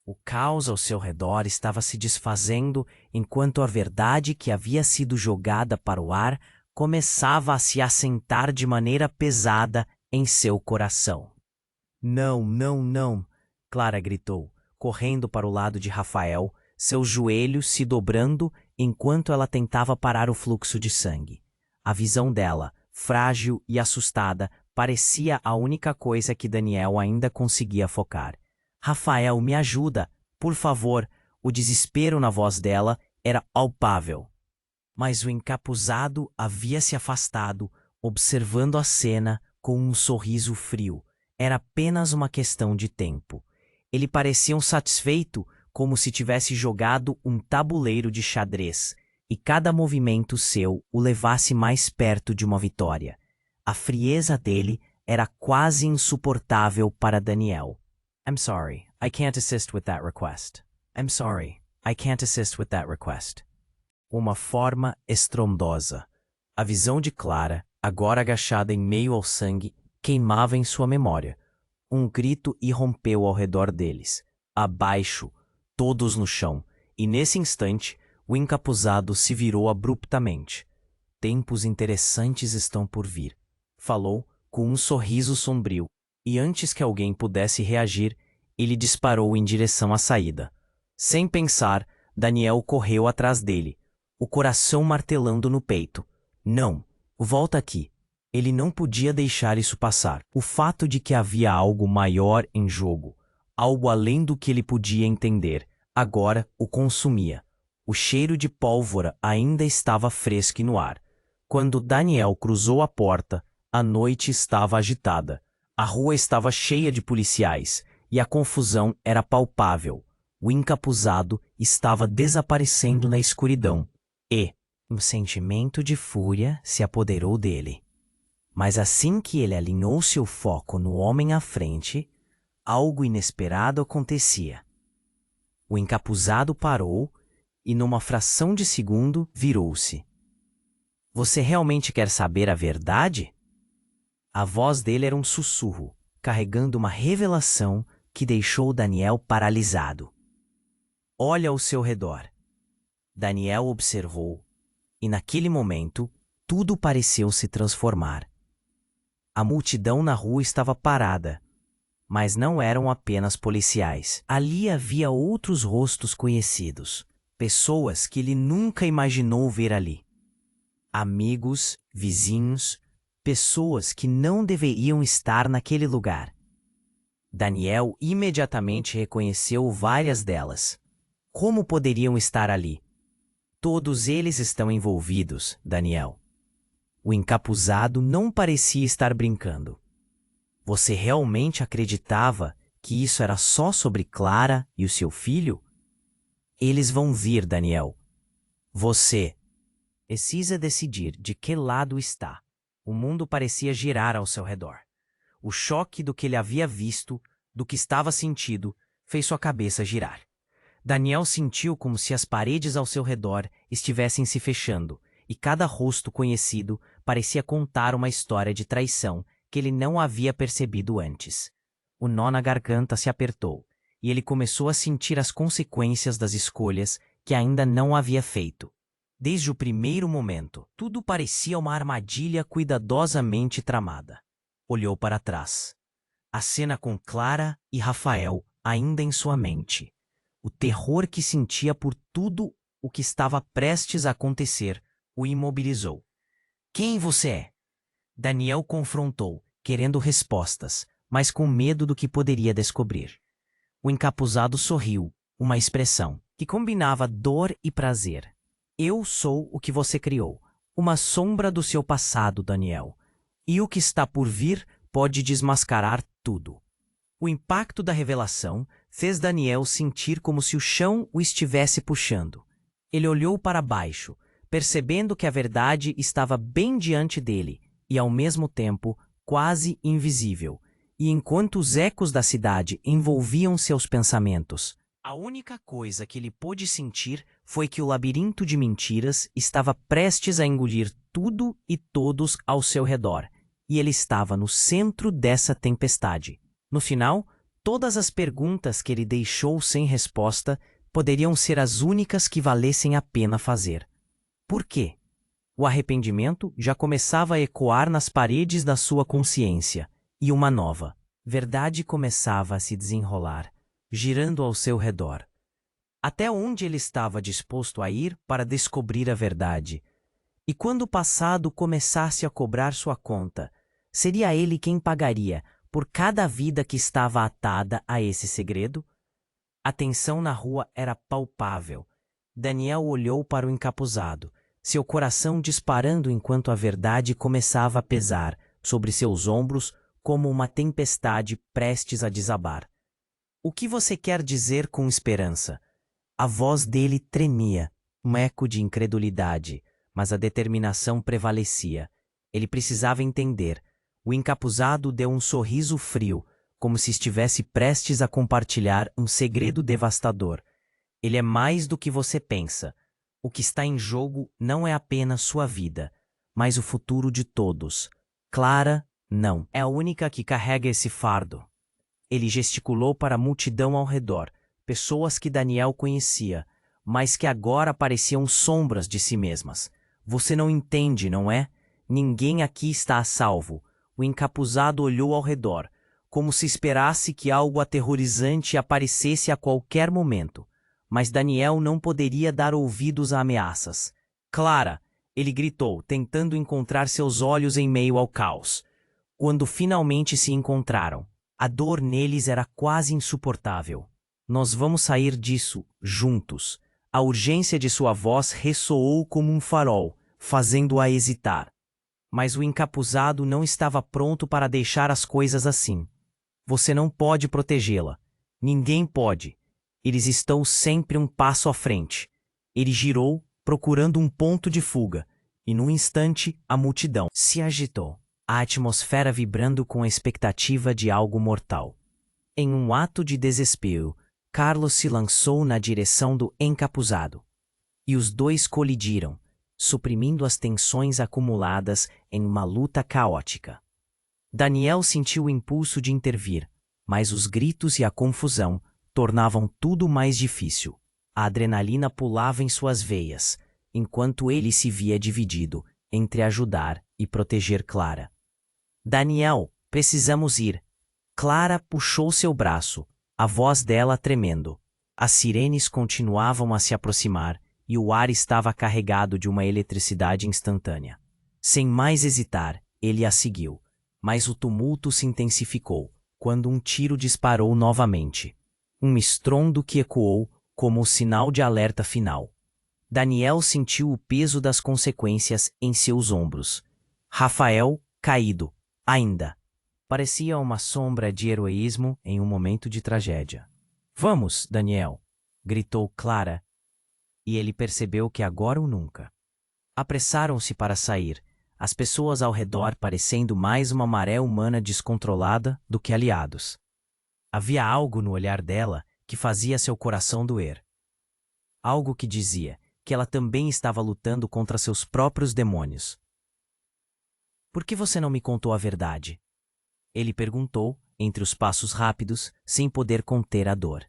O caos ao seu redor estava se desfazendo enquanto a verdade que havia sido jogada para o ar começava a se assentar de maneira pesada em seu coração. Não, não, não, Clara gritou, correndo para o lado de Rafael, seus joelhos se dobrando enquanto ela tentava parar o fluxo de sangue. A visão dela, frágil e assustada, parecia a única coisa que Daniel ainda conseguia focar. Rafael, me ajuda, por favor. O desespero na voz dela era palpável. Mas o encapuzado havia se afastado, observando a cena com um sorriso frio. Era apenas uma questão de tempo. Ele parecia satisfeito, como se tivesse jogado um tabuleiro de xadrez, e cada movimento seu o levasse mais perto de uma vitória. A frieza dele era quase insuportável para Daniel. I'm sorry, I can't assist with that request. I'm sorry, I can't assist with that request. Uma forma estrondosa. A visão de Clara, agora agachada em meio ao sangue, queimava em sua memória. Um grito irrompeu ao redor deles. Abaixo, todos no chão, e nesse instante, o encapuzado se virou abruptamente. Tempos interessantes estão por vir, falou com um sorriso sombrio, e antes que alguém pudesse reagir, ele disparou em direção à saída. Sem pensar, Daniel correu atrás dele, o coração martelando no peito. Não, volta aqui. Ele não podia deixar isso passar. O fato de que havia algo maior em jogo, algo além do que ele podia entender, agora o consumia. O cheiro de pólvora ainda estava fresco no ar. Quando Daniel cruzou a porta, a noite estava agitada. A rua estava cheia de policiais, e a confusão era palpável. O encapuzado estava desaparecendo na escuridão, e um sentimento de fúria se apoderou dele. Mas assim que ele alinhou seu foco no homem à frente, algo inesperado acontecia. O encapuzado parou e, numa fração de segundo, virou-se. Você realmente quer saber a verdade? A voz dele era um sussurro, carregando uma revelação que deixou Daniel paralisado. Olha ao seu redor. Daniel observou, e naquele momento, tudo pareceu se transformar. A multidão na rua estava parada, mas não eram apenas policiais. Ali havia outros rostos conhecidos, pessoas que ele nunca imaginou ver ali. Amigos, vizinhos, pessoas que não deveriam estar naquele lugar. Daniel imediatamente reconheceu várias delas. Como poderiam estar ali? Todos eles estão envolvidos, Daniel. O encapuzado não parecia estar brincando. Você realmente acreditava que isso era só sobre Clara e o seu filho? Eles vão vir, Daniel. Você precisa decidir de que lado está. O mundo parecia girar ao seu redor. O choque do que ele havia visto, do que estava sentindo, fez sua cabeça girar. Daniel sentiu como se as paredes ao seu redor estivessem se fechando, e cada rosto conhecido parecia contar uma história de traição que ele não havia percebido antes. O nó na garganta se apertou, e ele começou a sentir as consequências das escolhas que ainda não havia feito. Desde o primeiro momento, tudo parecia uma armadilha cuidadosamente tramada. Olhou para trás. A cena com Clara e Rafael ainda em sua mente. O terror que sentia por tudo o que estava prestes a acontecer o imobilizou. Quem você é? Daniel confrontou, querendo respostas, mas com medo do que poderia descobrir. O encapuzado sorriu, uma expressão que combinava dor e prazer. Eu sou o que você criou, uma sombra do seu passado, Daniel. E o que está por vir pode desmascarar tudo. O impacto da revelação fez Daniel sentir como se o chão o estivesse puxando. Ele olhou para baixo, percebendo que a verdade estava bem diante dele e, ao mesmo tempo, quase invisível. E enquanto os ecos da cidade envolviam seus pensamentos, a única coisa que ele pôde sentir foi que o labirinto de mentiras estava prestes a engolir tudo e todos ao seu redor, e ele estava no centro dessa tempestade. No final, todas as perguntas que ele deixou sem resposta poderiam ser as únicas que valessem a pena fazer. Por quê? O arrependimento já começava a ecoar nas paredes da sua consciência, e uma nova verdade começava a se desenrolar, girando ao seu redor. Até onde ele estava disposto a ir para descobrir a verdade? E quando o passado começasse a cobrar sua conta, seria ele quem pagaria por cada vida que estava atada a esse segredo? A tensão na rua era palpável. Daniel olhou para o encapuzado, seu coração disparando enquanto a verdade começava a pesar sobre seus ombros como uma tempestade prestes a desabar. O que você quer dizer com esperança? A voz dele tremia, um eco de incredulidade, mas a determinação prevalecia. Ele precisava entender. O encapuzado deu um sorriso frio, como se estivesse prestes a compartilhar um segredo devastador. Ele é mais do que você pensa. O que está em jogo não é apenas sua vida, mas o futuro de todos. Clara, não. É a única que carrega esse fardo. Ele gesticulou para a multidão ao redor, pessoas que Daniel conhecia, mas que agora pareciam sombras de si mesmas. Você não entende, não é? Ninguém aqui está a salvo. O encapuzado olhou ao redor, como se esperasse que algo aterrorizante aparecesse a qualquer momento. Mas Daniel não poderia dar ouvidos a ameaças. Clara! Ele gritou, tentando encontrar seus olhos em meio ao caos. Quando finalmente se encontraram, a dor neles era quase insuportável. Nós vamos sair disso, juntos. A urgência de sua voz ressoou como um farol, fazendo-a hesitar. Mas o encapuzado não estava pronto para deixar as coisas assim. Você não pode protegê-la. Ninguém pode. Eles estão sempre um passo à frente. Ele girou, procurando um ponto de fuga, e num instante a multidão se agitou, a atmosfera vibrando com a expectativa de algo mortal. Em um ato de desespero, Carlos se lançou na direção do encapuzado. E os dois colidiram, suprimindo as tensões acumuladas em uma luta caótica. Daniel sentiu o impulso de intervir, mas os gritos e a confusão tornavam tudo mais difícil. A adrenalina pulava em suas veias, enquanto ele se via dividido entre ajudar e proteger Clara. Daniel, precisamos ir. Clara puxou seu braço, a voz dela tremendo. As sirenes continuavam a se aproximar e o ar estava carregado de uma eletricidade instantânea. Sem mais hesitar, ele a seguiu, mas o tumulto se intensificou quando um tiro disparou novamente. Um estrondo que ecoou como o sinal de alerta final. Daniel sentiu o peso das consequências em seus ombros. Rafael, caído, ainda. Parecia uma sombra de heroísmo em um momento de tragédia. Vamos, Daniel! Gritou Clara, e ele percebeu que agora ou nunca. Apressaram-se para sair, as pessoas ao redor parecendo mais uma maré humana descontrolada do que aliados. Havia algo no olhar dela que fazia seu coração doer. Algo que dizia que ela também estava lutando contra seus próprios demônios. Por que você não me contou a verdade? Ele perguntou, entre os passos rápidos, sem poder conter a dor.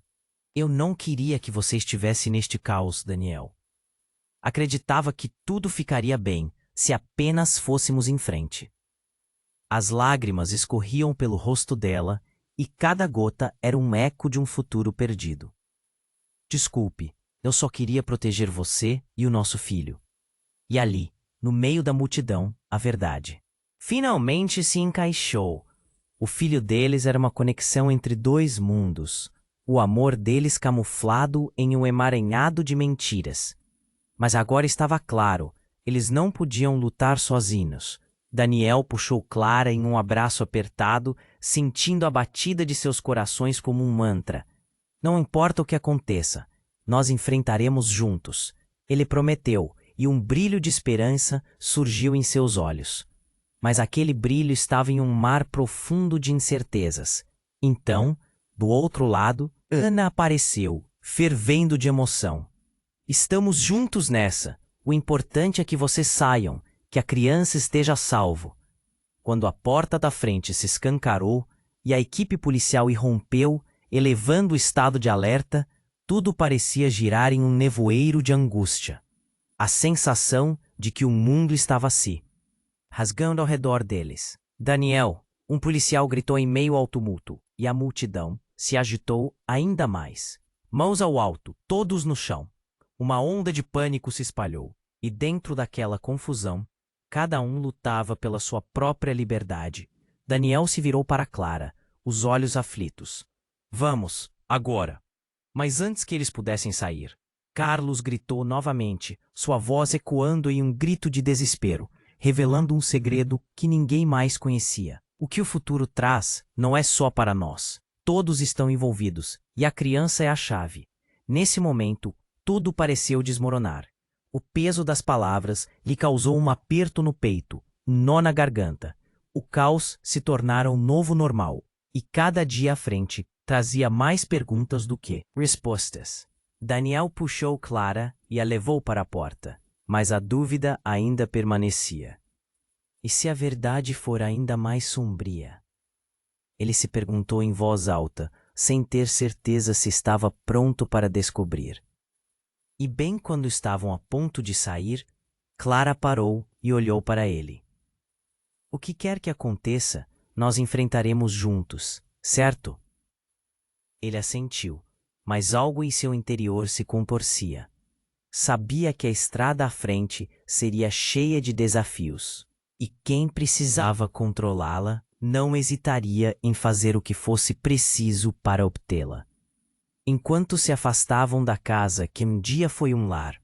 Eu não queria que você estivesse neste caos, Daniel. Acreditava que tudo ficaria bem se apenas fôssemos em frente. As lágrimas escorriam pelo rosto dela e cada gota era um eco de um futuro perdido. Desculpe, eu só queria proteger você e o nosso filho. E ali, no meio da multidão, a verdade finalmente se encaixou. O filho deles era uma conexão entre dois mundos, o amor deles camuflado em um emaranhado de mentiras. Mas agora estava claro, eles não podiam lutar sozinhos. Daniel puxou Clara em um abraço apertado, sentindo a batida de seus corações como um mantra. Não importa o que aconteça, nós enfrentaremos juntos. Ele prometeu, e um brilho de esperança surgiu em seus olhos. Mas aquele brilho estava em um mar profundo de incertezas. Então, do outro lado, Ana apareceu, fervendo de emoção. Estamos juntos nessa. O importante é que vocês saiam, que a criança esteja a salvo. Quando a porta da frente se escancarou e a equipe policial irrompeu, elevando o estado de alerta, tudo parecia girar em um nevoeiro de angústia. A sensação de que o mundo estava assim, rasgando ao redor deles. Daniel, um policial gritou em meio ao tumulto, e a multidão se agitou ainda mais. Mãos ao alto, todos no chão. Uma onda de pânico se espalhou. E dentro daquela confusão, cada um lutava pela sua própria liberdade. Daniel se virou para Clara, os olhos aflitos. Vamos, agora! Mas antes que eles pudessem sair, Carlos gritou novamente, sua voz ecoando em um grito de desespero, revelando um segredo que ninguém mais conhecia. O que o futuro traz não é só para nós. Todos estão envolvidos, e a criança é a chave. Nesse momento, tudo pareceu desmoronar. O peso das palavras lhe causou um aperto no peito, um nó na garganta. O caos se tornara um novo normal, e cada dia à frente trazia mais perguntas do que respostas. Daniel puxou Clara e a levou para a porta, mas a dúvida ainda permanecia. E se a verdade for ainda mais sombria? Ele se perguntou em voz alta, sem ter certeza se estava pronto para descobrir. E bem quando estavam a ponto de sair, Clara parou e olhou para ele. O que quer que aconteça, nós enfrentaremos juntos, certo? Ele assentiu, mas algo em seu interior se contorcia. Sabia que a estrada à frente seria cheia de desafios, e quem precisava controlá-la não hesitaria em fazer o que fosse preciso para obtê-la. Enquanto se afastavam da casa que um dia foi um lar,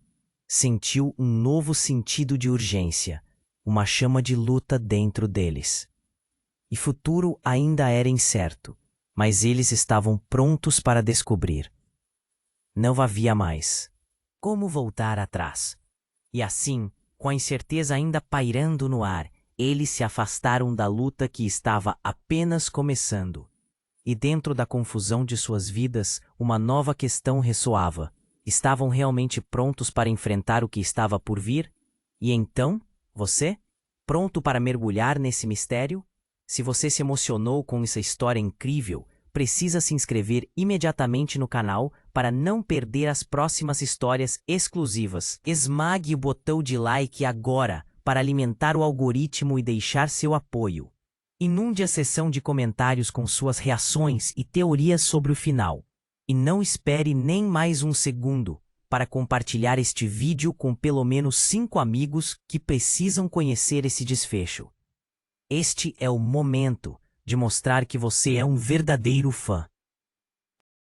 sentiu um novo sentido de urgência, uma chama de luta dentro deles. E futuro ainda era incerto, mas eles estavam prontos para descobrir. Não havia mais como voltar atrás. E assim, com a incerteza ainda pairando no ar, eles se afastaram da luta que estava apenas começando. E dentro da confusão de suas vidas, uma nova questão ressoava. Estavam realmente prontos para enfrentar o que estava por vir? E então, você? Pronto para mergulhar nesse mistério? Se você se emocionou com essa história incrível, precisa se inscrever imediatamente no canal para não perder as próximas histórias exclusivas. Esmague o botão de like agora para alimentar o algoritmo e deixar seu apoio. Inunde a seção de comentários com suas reações e teorias sobre o final. E não espere nem mais um segundo para compartilhar este vídeo com pelo menos 5 amigos que precisam conhecer esse desfecho. Este é o momento de mostrar que você é um verdadeiro fã.